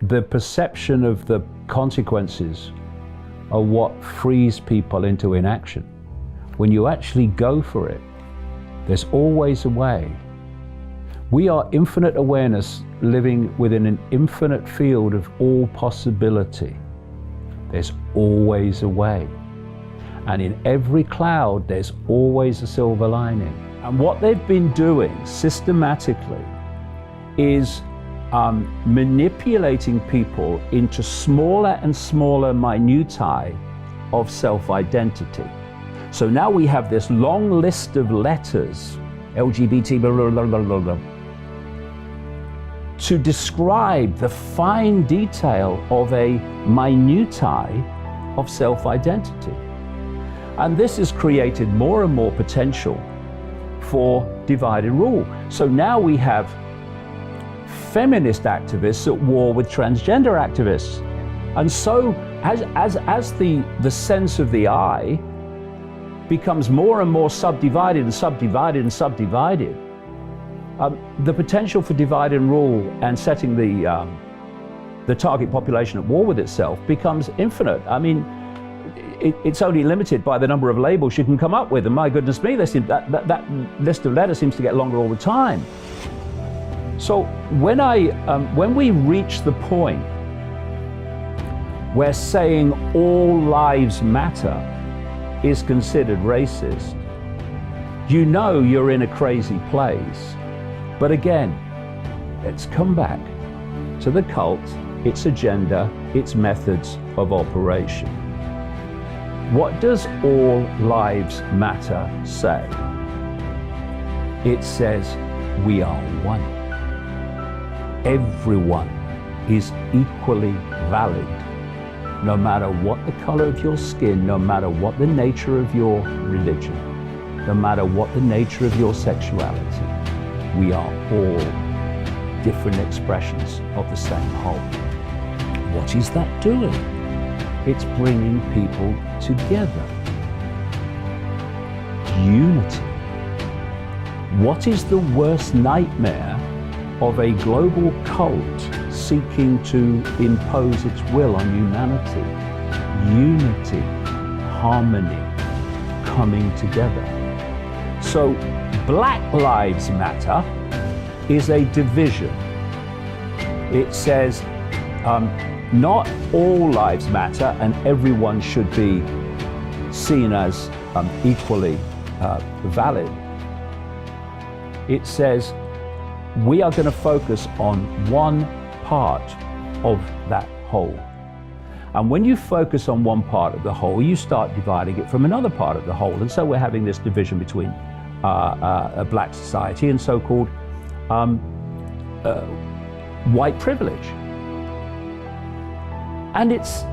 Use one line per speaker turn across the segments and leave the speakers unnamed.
the perception of the consequences are what frees people into inaction. When you actually go for it, there's always a way. We are infinite awareness living within an infinite field of all possibility. There's always a way. And in every cloud, there's always a silver lining. And what they've been doing systematically is manipulating people into smaller and smaller minutiae of self-identity. So now we have this long list of letters, LGBT, blah, blah, blah, blah, blah, to describe the fine detail of a minutiae of self-identity. And this has created more and more potential for divide and rule. So now we have feminist activists at war with transgender activists. And so as the sense of the I becomes more and more subdivided and subdivided and subdivided, the potential for divide and rule and setting the target population at war with itself becomes infinite. I mean, it's only limited by the number of labels you can come up with, and my goodness me, that list of letters seems to get longer all the time. So when we reach the point where saying all lives matter is considered racist, you know you're in a crazy place. But again, let's come back to the cult, its agenda, its methods of operation. What does all lives matter say? It says we are one. Everyone is equally valid, no matter what the color of your skin, no matter what the nature of your religion, no matter what the nature of your sexuality. We are all different expressions of the same whole. What is that doing? It's bringing people together. Unity. What is the worst nightmare of a global cult seeking to impose its will on humanity? Unity, harmony, coming together. So Black Lives Matter is a division. It says not all lives matter and everyone should be seen as equally valid. It says we are going to focus on one part of that whole. And when you focus on one part of the whole, you start dividing it from another part of the whole. And so we're having this division between a black society and so-called white privilege. And it's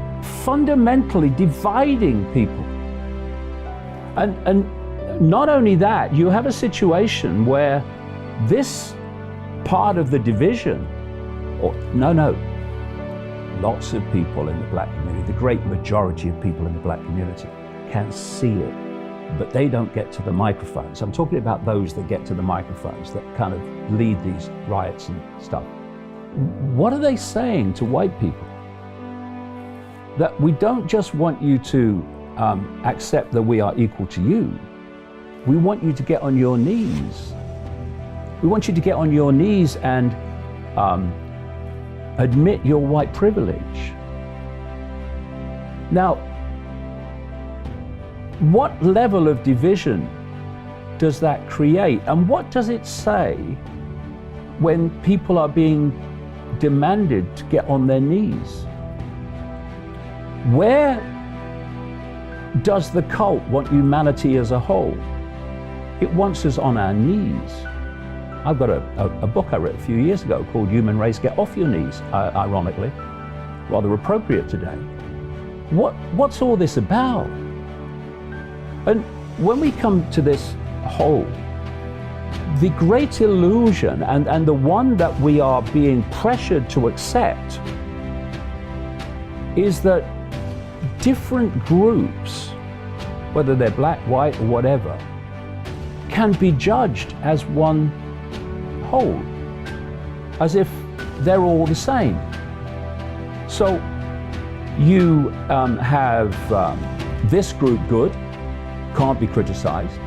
fundamentally dividing people. And not only that, you have a situation where this part of the division, lots of people in the black community, the great majority of people in the black community can see it, but they don't get to the microphones. I'm talking about those that get to the microphones, that kind of lead these riots and stuff. What are they saying to white people? That we don't just want you to accept that we are equal to you. We want you to get on your knees. We want you to get on your knees and admit your white privilege. Now, what level of division does that create? And what does it say when people are being demanded to get on their knees? Where does the cult want humanity as a whole? It wants us on our knees. I've got a book I wrote a few years ago called Human Race, Get Off Your Knees, ironically, rather appropriate today. What's all this about? And when we come to this whole, the great illusion and the one that we are being pressured to accept is that different groups, whether they're black, white, or whatever, can be judged as one whole, as if they're all the same. So you have this group good, can't be criticized.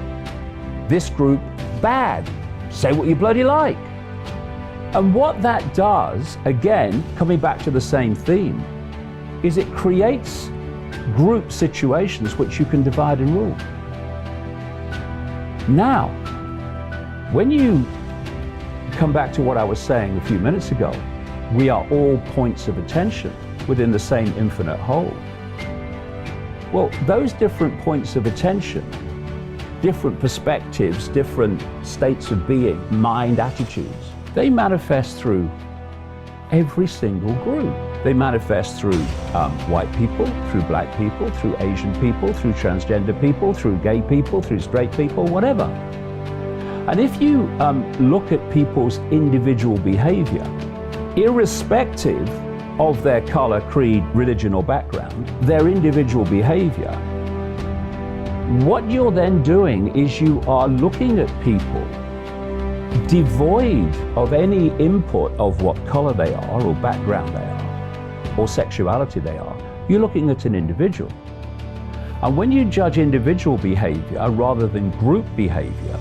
This group bad, say what you bloody like. And what that does, again, coming back to the same theme, is it creates group situations which you can divide and rule. Now, when you come back to what I was saying a few minutes ago, we are all points of attention within the same infinite whole. Well, those different points of attention, different perspectives, different states of being, mind, attitudes, they manifest through every single group. They manifest through white people, through black people, through Asian people, through transgender people, through gay people, through straight people, whatever. And if you look at people's individual behavior, irrespective of their color, creed, religion, or background, their individual behavior, what you're then doing is you are looking at people devoid of any input of what color they are, or background they are, or sexuality they are. You're looking at an individual. And when you judge individual behavior rather than group behavior,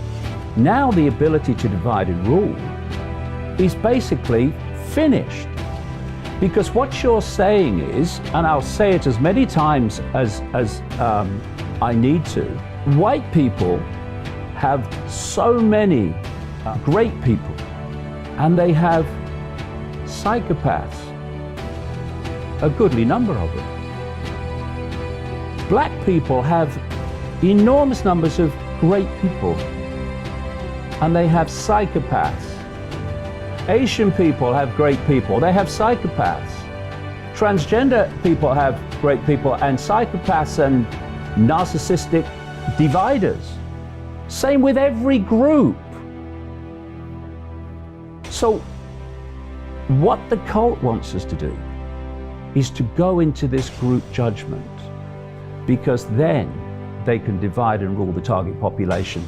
now the ability to divide and rule is basically finished. Because what you're saying is, and I'll say it as many times as I need to, white people have so many great people, and they have psychopaths, a goodly number of them. Black people have enormous numbers of great people, and they have psychopaths. Asian people have great people, they have psychopaths. Transgender people have great people and psychopaths and narcissistic dividers. Same with every group. So what the cult wants us to do is to go into this group judgment, because then they can divide and rule the target population,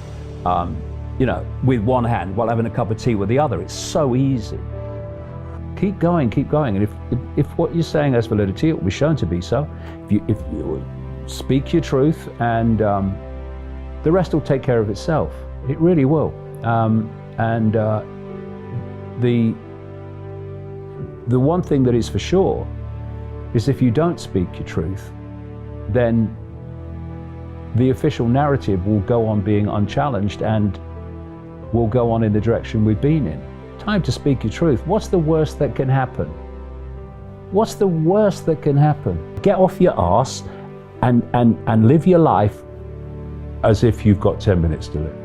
with one hand while having a cup of tea with the other. It's so easy. Keep going. And if what you're saying has validity, it will be shown to be so. If you speak your truth, and the rest will take care of itself. It really will. The one thing that is for sure is, if you don't speak your truth, then the official narrative will go on being unchallenged and will go on in the direction we've been in. Time to speak your truth. What's the worst that can happen? What's the worst that can happen? Get off your arse and live your life as if you've got 10 minutes to live.